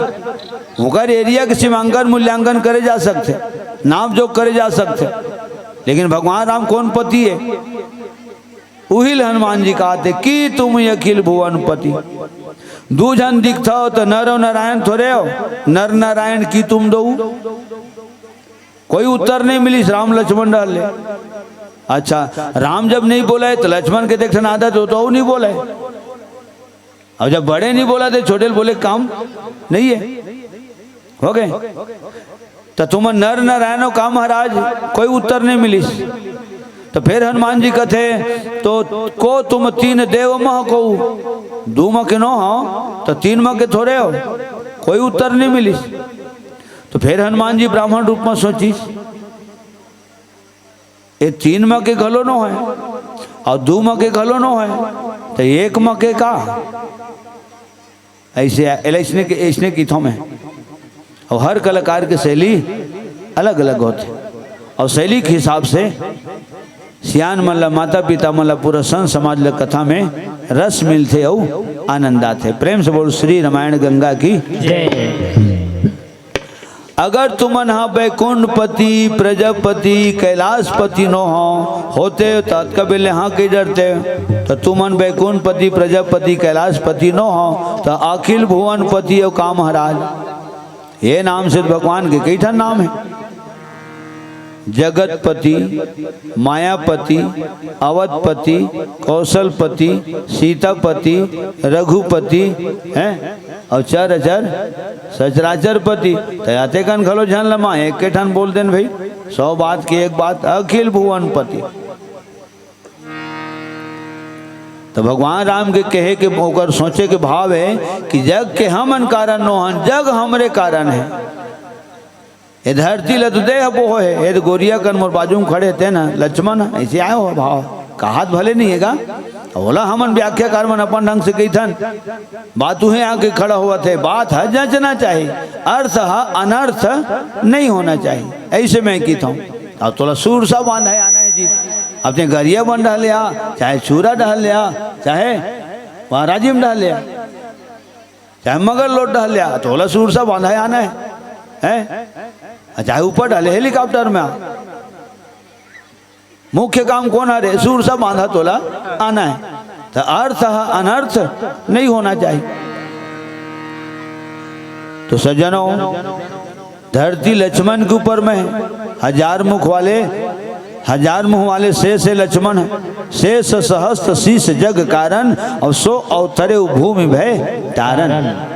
होकर एरिया के सीमांकन मूल्यांकन करे जा सकते, नाम जोग करे जा सकते। लेकिन भगवान राम कौन पति है? उहिल हनुमान जी कहते कि तुम अखिल भुवन पति। दूजन दिखता हो तो नर नारायण थोड़े हो। नर नारायण की तुम दो। कोई उत्तर नहीं मिली। राम लक्ष्मण डाल ले। अच्छा राम जब नहीं बोला है तो लक्ष्मण के देखने आदत हो तो नहीं बोला है। और जब बड़े नहीं बोला थे छोटे बोले काम नहीं है। हो गए तो तुम नर नारायण काम महाराज कोई उत्तर नहीं मिली। तो फिर हनुमान जी कथे तो को तुम 3 देव मह को 2 मह के नो हो तो 3 मह के थोड़े हो। कोई उत्तर नहीं मिली। तो फिर हनुमान जी ब्राह्मण रूप में सोची ये 3 मह के घलो नो है और 2 मह के घलो नो है तो 1 मह के का ऐसे इसने की थोम है। और हर कलाकार की शैली अलग अलग होती और शैली के हिसाब से सियान मल्ला माता पिता मल्ला पूरा संत समाज ल कथा में रस मिलते और आनंद आते। प्रेम से बोल श्री रामायण गंगा की जय। अगर तुमन हा वैकुंठपति प्रजापति कैलाशपति नो होते तत्कबिल यहाँ के डरते। तो तुमन वैकुंठपति प्रजापति कैलाशपति नो हो तो अखिल भुवनपति और काम महाराज। ये नाम से भगवान के कई ठन नाम है। जगतपति, मायापति, अवधपति, कौशलपति, सीतापति, रघुपति हैं और चर अचर सचराचरपति। तयाते कन खलो झन लमा एक के ठन बोल देन भाई 100 बात की एक बात। अखिल भुवनपति। तो भगवान राम के कहे के होकर सोचे के भाव है कि जग के हमन कारण नो हन, जग हमरे कारण है। ये धरती ल तो देह वो है। ये तो गोरिया कर मोर बाजू में खड़े थे ना लक्ष्मण ऐसे आए हो भाव कहात भले नहीं हैगा। बोला हमन व्याख्याकार मन अपन ढंग से कही थन बात तुम्हें आके खड़ा हुआ थे। बात है जचना चाहिए, अर्थ है अनर्थ नहीं होना चाहिए। ऐसे मैं की था। अब थोड़ा सूर सा बांधा है आना है जी। अपने गरिया बन डाल लिया, चाहे चूरा डाल लिया, चाहे महाराजी में डाल लिया, चाहे मगर लोट डाल लिया, थोड़ा सूर सा बांधा है आना है। चाहे ऊपर डाले हेलीकॉप्टर में मुख्य काम कौन आ रहे सूर सा बांधा तोला आना है। तो अर्थ अनर्थ नहीं होना चाहिए। तो सज्जनों धरती लक्ष्मण के ऊपर में 1000 मुख वाले हजार मुँह वाले शेष है लक्ष्मण, शेष सहस्त्र शीश जग कारण, और सो अवतरे भूमि भय तारन।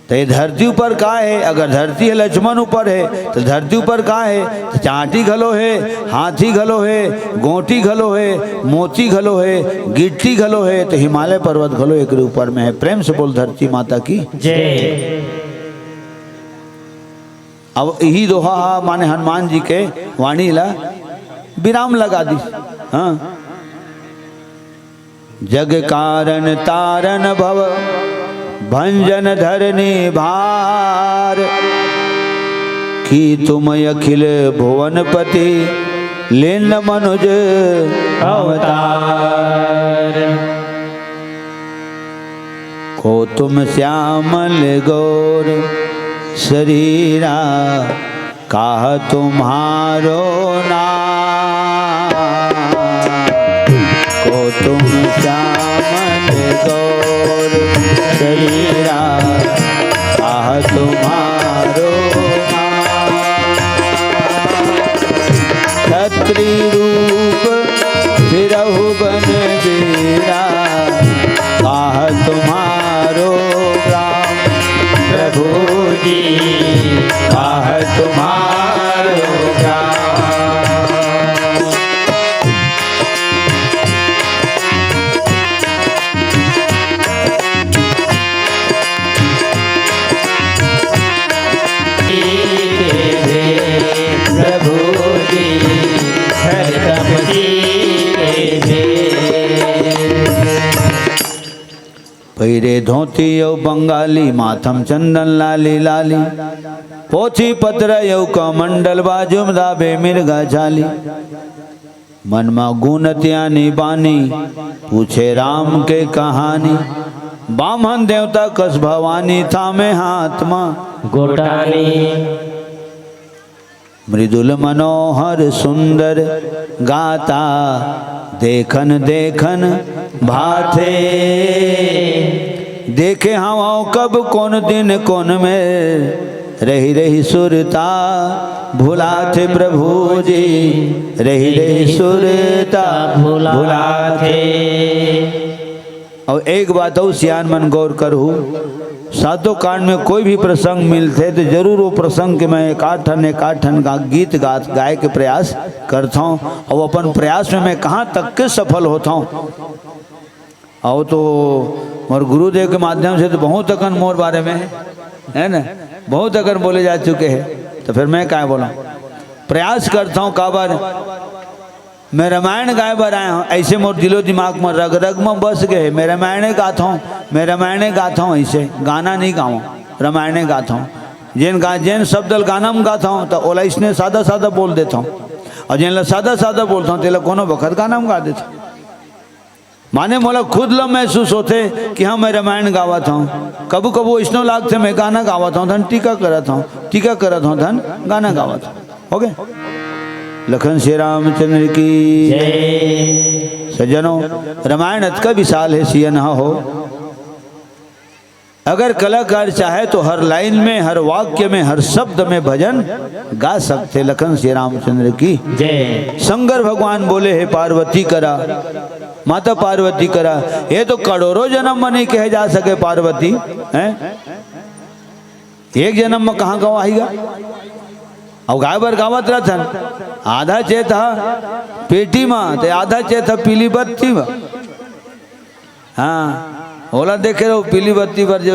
तो ये धरती ऊपर का है? अगर धरती है लक्ष्मण ऊपर है तो धरती ऊपर का है? तो चांटी घलो है, हाथी घलो है, गोटी घलो है, मोती घलो है, गिट्टी घलो है, तो हिमालय पर्वत घलो एक ऊपर में है। प्रेम से बोल धरती माता की जय। अब यही दोहा माने हनुमान जी के वाणी ला विराम लगा दी। हाँ, जग कारण तारन भव भंजन धरनी भार, की तुम अखिल भुवनपति लीन मनुज अवतार। को तुम श्यामल गौर शरीरा, काह तुम्हारो नाम, को तुम श्यामल गौर शरीरा, काह तुम्हारो नाम, छत्री रूप फिरहु बन बीरा, काह तुम्हारो राम, प्रभु जी काह तुम्हारो राम। पैरे धोती यौ बंगाली, माथम चंदन लाली लाली, पोथी पत्र यौ कमंडल, बाजुम दाबे मिर्गा झाली, मनमा गुणत्यानी बानी, पूछे राम के कहानी, बामन देवता कस भवानी, थामे हाथ मां गोटानी, मृदुल मनोहर सुंदर गाता, देखन देखन भाथे, देखे हम कब कौन दिन कौन में, रही रही सुरता भुलाथे प्रभु जी, रही रही सुरता भुलाथे। और एक बात और सियान मन गौर करहु, सातों कांड में कोई भी प्रसंग मिलते तो जरूर वो प्रसंग के मैं एक आठन का गीत गाय के प्रयास करता हूँ, और अपन प्रयास में मैं कहाँ तक के सफल होता हूँ। और तो मोर गुरुदेव के माध्यम से तो बहुत अकन मोर बारे में है ना, बहुत अकन बोले जा चुके हैं, तो फिर मैं क्या बोला, प्रयास करता हूँ। काबर मैं रामायण गाय बर आया हूँ, ऐसे मोर दिलो दिमाग में रग रग में बस गए, मैं रामायणे गाता हूँ, मैं रामायणे गाता हूँ, ऐसे गाना नहीं गाऊँ, रामायणे गाता हूँ। जेन शब्द गाना में गाता हूँ तो ओला इसने सादा सादा बोल देता हूँ, और जिन सादा सादा बोलता हूँ तेला कोनो वक्त गाना में गा देता हूँ। माने मोला खुद लो महसूस होते कि हाँ मैं रामायण गावत हूँ, कबू कबू इसनो लागते मैं गाना गावत हूँ, धन टीका करत हूँ, टीका करत हूँ, धन गाना गावत हूँ। हो गए। लखन श्री रामचंद्र की जय। सज्जनों, रामायण का विशाल है सियन हो। अगर कलाकार चाहे तो हर लाइन में, हर वाक्य में, हर शब्द में भजन गा सकते। लखन श्री रामचंद्र की जय। शंकर भगवान बोले है पार्वती करा, माता पार्वती करा। ये तो करोड़ों जन्म में नहीं कहे जा सके पार्वती है, एक जन्म में कहाँ गवाएगा। अब गाय बर गावत रहन, आधा चेत पेटी में तो आधा चेत पीली बत्ती में। हाँ ओला देखे रहो पीली बत्ती पर जो,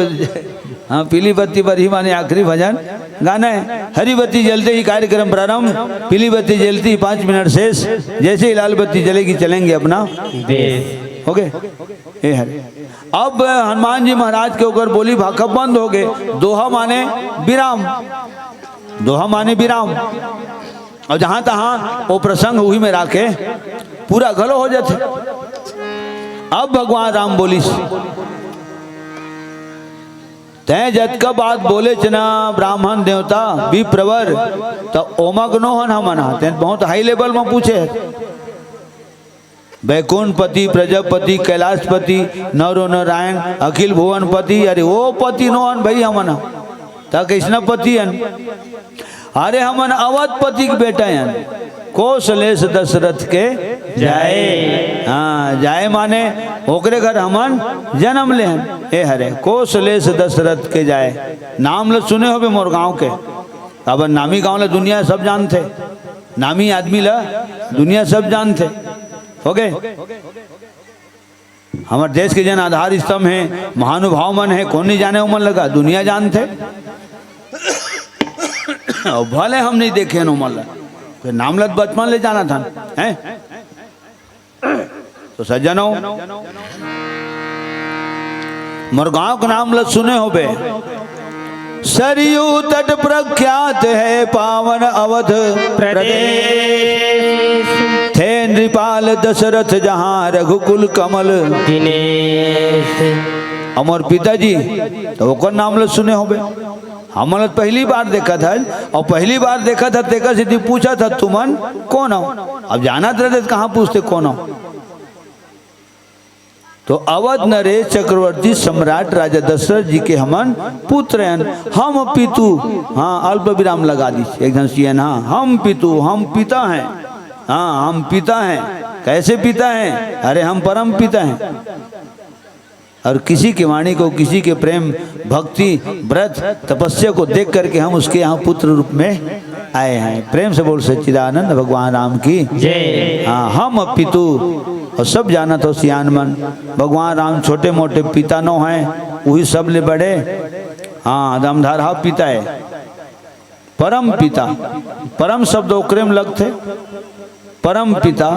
हाँ पीली बत्ती पर ही माने आखिरी भजन गाना है। हरी बत्ती जलते ही कार्यक्रम प्रारंभ, पीली बत्ती जलती ही 5 मिनट शेष, जैसे ही लाल बत्ती जलेगी चलेंगे अपना देश। हो गए। ये हरे अब हनुमान जी महाराज के ऊपर बोली भाखा बंद हो गए। दोहा माने विराम, दोहा माने विराम, और जहां तहां वो प्रसंग हुई में राखे पूरा गलो हो जाते। अब भगवान राम बोली तय जत का बात बोले चना ब्राह्मण देवता भी प्रवर, तो ओमग्नो हन हमना बहुत हाई लेवल में पूछे। बैकुंठपति, प्रजापति, कैलाशपति, नरो नारायण, अखिल भुवनपति, अरे वो पति नो हन भाई हमना ता कृष्ण पति हन। अरे हमन अवधपति के बेटा हैं, कौशलेश दशरथ के जाए। हाँ, जाए माने ओकरे घर हमन जन्म ले हैं। ए हरे कौशलेश दशरथ के जाए। नाम ल सुने होबे मोर गांव के। अब नामी गांव ला दुनिया सब जानते, नामी आदमी ला दुनिया सब जानते। हो गए हमारे देश के जन आधार स्तंभ है, महानुभाव मन है, कौन नहीं जाने उमन लगा, दुनिया जानते। और भले हम नहीं देखे नो मल्ला, फिर नामलत बचपन ले जाना था हैं। तो सज्जनों, मोर गांव का नाम लत सुने हो बे। सरयू तट प्रख्यात है पावन अवध प्रदेश, थे नृपाल दशरथ जहां रघुकुल कमल दिनेश। अमर पिताजी तो ओकर नाम लत सुने हो बे। हमने पहली बार देखा था, और पहली बार देखा था तेका सीधी पूछा था तुमन कौन हो। अब जाना रहते कहाँ पूछते कौन हो। तो अवध नरेश चक्रवर्ती सम्राट राजा दशरथ जी के हमन पुत्र हैं। हम पितु, हाँ अल्प विराम लगा दी एकदम सीएन। हाँ हम पितु, हम पिता हैं। हाँ हम पिता हैं। कैसे पिता हैं? अरे हम परम पिता हैं। और किसी की वाणी को, किसी के प्रेम भक्ति व्रत तपस्या को देख करके हम उसके यहाँ पुत्र रूप में आए हैं। प्रेम से बोल सच्चिदानंद भगवान राम की जय। हाँ हम पितु, और सब जाना तो सियान मन भगवान राम छोटे मोटे पिता नो हैं, वही सब ले बड़े। हाँ दमधार हा पिता है, परम पिता। परम शब्द ओकरे में लगते। परम पिता,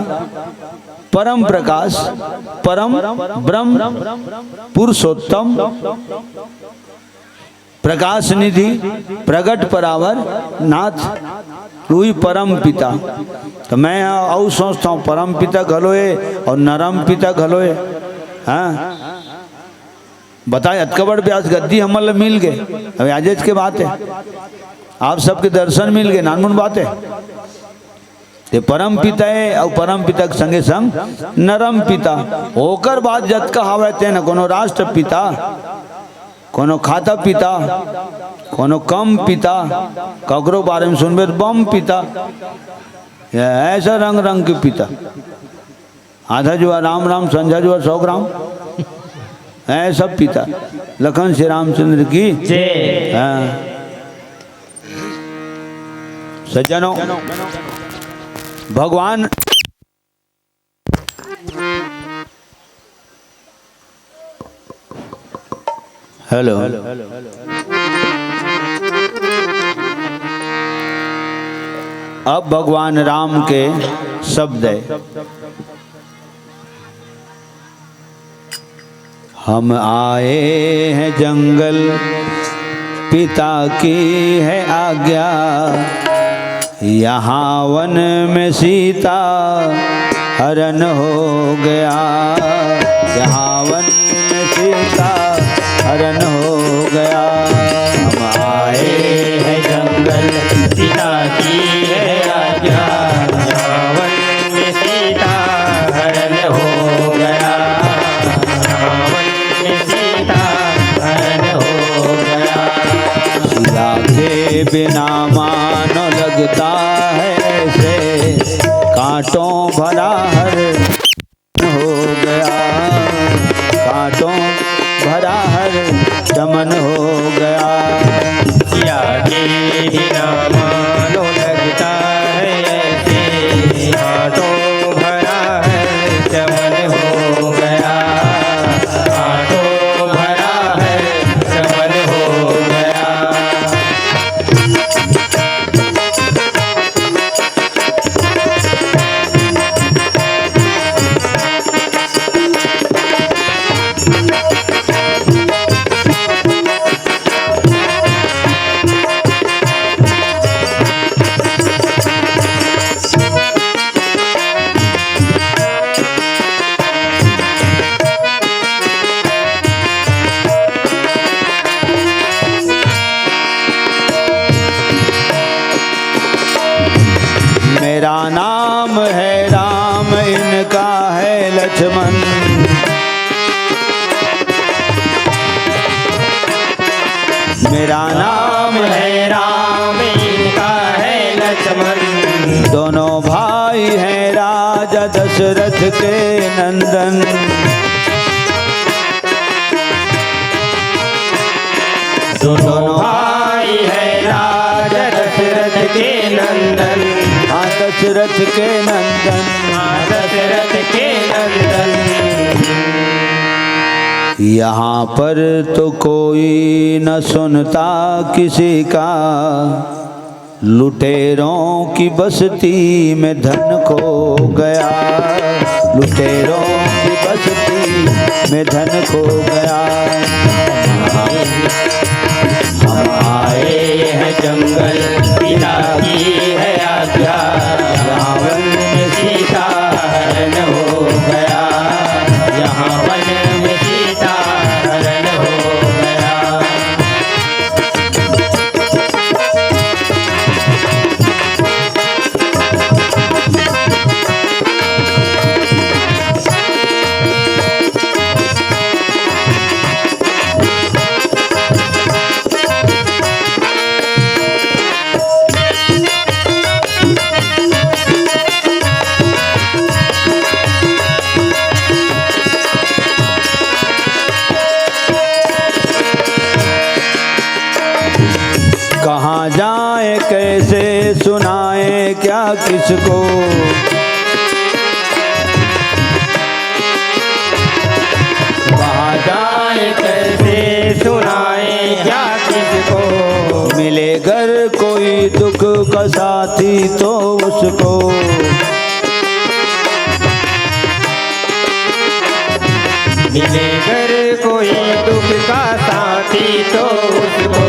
परम प्रकाश, परम ब्रह्म पुरुषोत्तम, प्रकाश निधि, प्रगट परावर नाथ, तू ही परम पिता। तो मैं और सोचता हूँ परम पिता घलोए और नरम पिता घलोए। हाँ बताए अतकबड़ ब्यास गद्दी हमल मिल गए। अभी आजेज के बात है, आप सबके दर्शन मिल गए, नानमुन बात है। ते परम पिता है और परम पिता के संगे संग नरम पिता। होकर बात जत का हवे ते न कोनो राष्ट्र पिता, कोनो खाता पिता, कोनो कम पिता, ककरो बारे में सुनबे बम पिता। ऐसा रंग रंग के पिता। आधा जुआ राम राम, संझा जुआ 100 ग्राम, है सब पिता। लखन श्री रामचंद्र की जय। हाँ सज्जनों, भगवान हेलो अब भगवान राम के शब्द है। हम आए हैं जंगल, पिता की है आज्ञा, यहाँ वन में सीता हरण हो गया। यहाँ वन में सीता हरण हो गया। हम आए हैं जंगल, पिता की है आज्ञा, यहाँ वन में सीता हरण हो गया। यहाँ वन में सीता हरण हो गया। सीता के बिना मानो लगता है ऐसे, कांटों भरा हर हो गया। कांटों भरा हर चमन हो गया। सिया के बिना मानो लगता है ऐसे, कांटों भरा है चमन हो गया। कांटों भरा है चमन हो गया। मेरा नाम है राम, इनका है लक्ष्मण। मेरा नाम है राम, इनका लक्ष्मण। दोनों भाई हैं राजा दशरथ के नंदन। दोनों भाई है राजा दशरथ के नंदन। हाँ दशरथ के नंदन, दशरथ के नंदन। यहाँ पर तो कोई न सुनता किसी का, लुटेरों की बस्ती में धन खो गया। लुटेरों की बस्ती में धन खो गया। हम आए हैं जंगल, पिता की है आज्ञा। यहाँ वन में सीता हरण हो गया। यहाँ वन में सीता हरण हो गया। कहाँ जाए कैसे सुनाए क्या किसको, कहाँ जाए कैसे सुनाए क्या किसको। मिले घर कोई दुख का साथी तो उसको। मिले घर कोई दुख का साथी तो उसको।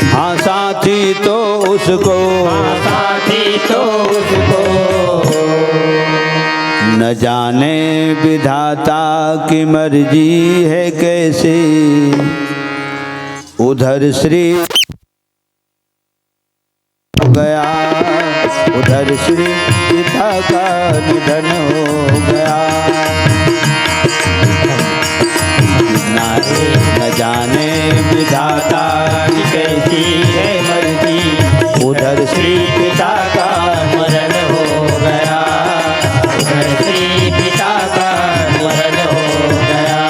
हाँ साथी तो उसको। हाँ साथी तो उसको। न जाने विधाता की मर्जी है कैसी, उधर श्री गया, उधर श्री पिता का निधन हो गया। न जाने विधाता की कैसी है मर्जी, उधर श्री पिता का मरण हो गया। उधर श्री पिता का मरण हो गया।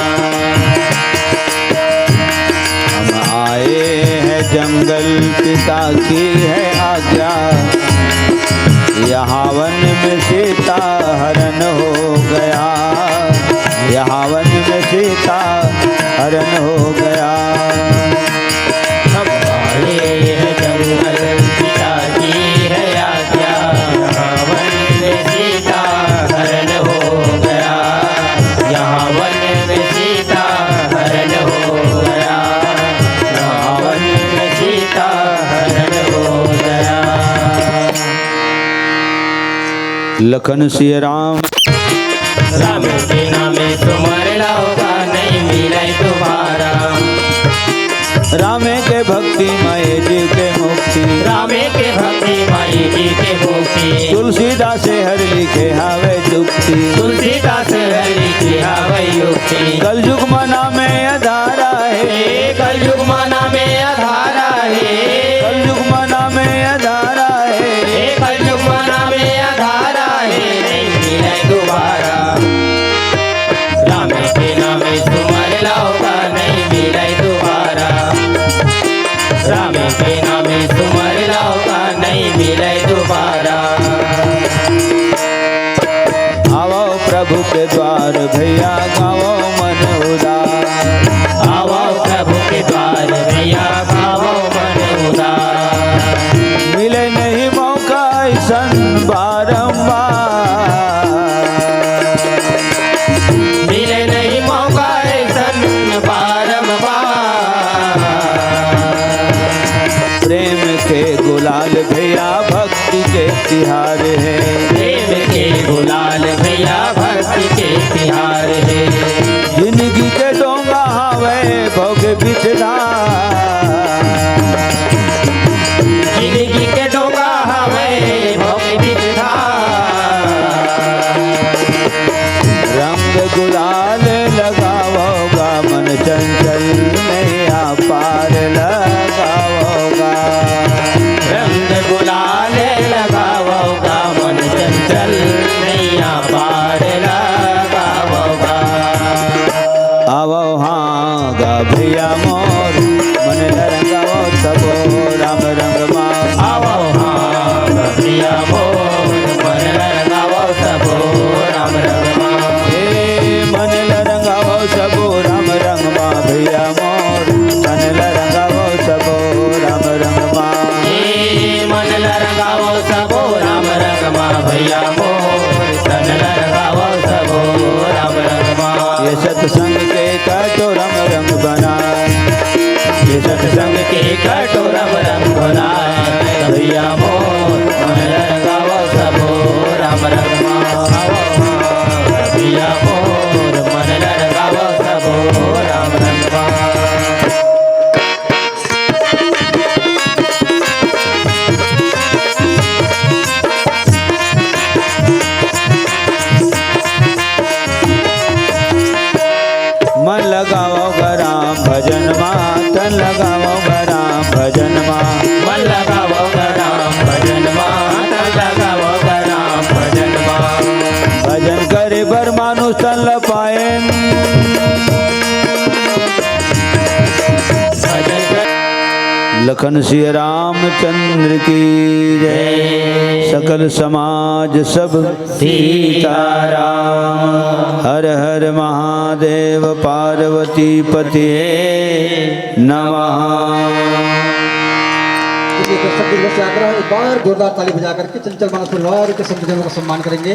हम आए हैं जंगल, पिता की है आज्ञा। यहाँ वन में सीता हरण हो गया। यहाँ वन में सीता हरण हो गया। हम आए हैं जंगल, पिता की है आज्ञा। यहाँ वन में सीता हरण हो गया। यहाँ वन में सीता हरण हो गया। यहाँ वन में सीता हरण हो गया। लखन सिया राम, राम के नामे सुमर लाओगा, नहीं मिले तुम्हारा। रामे के भक्ति मय जी के मुक्ति, रामे के भक्ति माई जी के मुक्ति। तुलसीदास से हर लिखे हावे दुक्ति। तुलसीदास हरि की हावै युक्ति। कलयुग मना में अधारा है, कलयुग मना में अधारा है। कलयुग मना में अधारा है। कलयुग मना में अधारा है, नहीं मिले दोबारा। राम के नामे सुमर लाओगा, नहीं मिले दोबारा। राम के नामे सुमर लाओगा, नहीं मिले दोबारा। आवो प्रभु के द्वार भैया गावो मन उदार। आवो प्रभु के द्वार भैया गावो मन उदार। मिले नहीं मौका ऐसन बारंबार। मिले नहीं मौका ऐसन बारंबार। प्रेम के गुलाल भैया भक्ति के तिहार है। प्रेम के गुलाल भैया भक्ति के तिहार है। जिंदगी के डोंगा हावे भोग बिछड़ा। जिंदगी के डोंगा हमें भोग बिछड़ा। रंग गुलाल लगावोगा मन चंचल नैया पार लगावोगा। चल नैया पार लगावोगा। आवो हाँ गा भैया मोर मन लरंगावो सबो राम रंग माँ। आवो हाँ भैया मोर मन लगावो सबो राम रंग माँ। ए मन लरंगावो सबो राम रंग माँ भैया मोर मन लरंगावो सबो राम रंग माँ। ए मन लगावो सबो राम रंग माँ भैया मोर तन लगावो सबो राम रंग माँ। ये सत्संग के कटोरम रंग बनाए, ये सत्संग के कटोरम रंग बनाए भैया मोर मन लगावो सबो राम रंग माँ। भैया मोर मन लगावो सबो राम रंग माँ। मन लगावो गराम भजन माँ, तन लगावो गराम भजन माँ। मन लगावो राम भजन माँ, तन लगावो राम भजन माँ। भजन करे बर मानुष तन ल पाएन, भजन कर लखन सिया रामचंद्र की जय। सकल समाज सब सीताराम। हर हर महादेव पार्वती पति नमः। दर्शक दिवस से आग्रह एक बार जोरदार ताली बजा करके चंचल मानस परिवार के संतजनों का सम्मान करेंगे।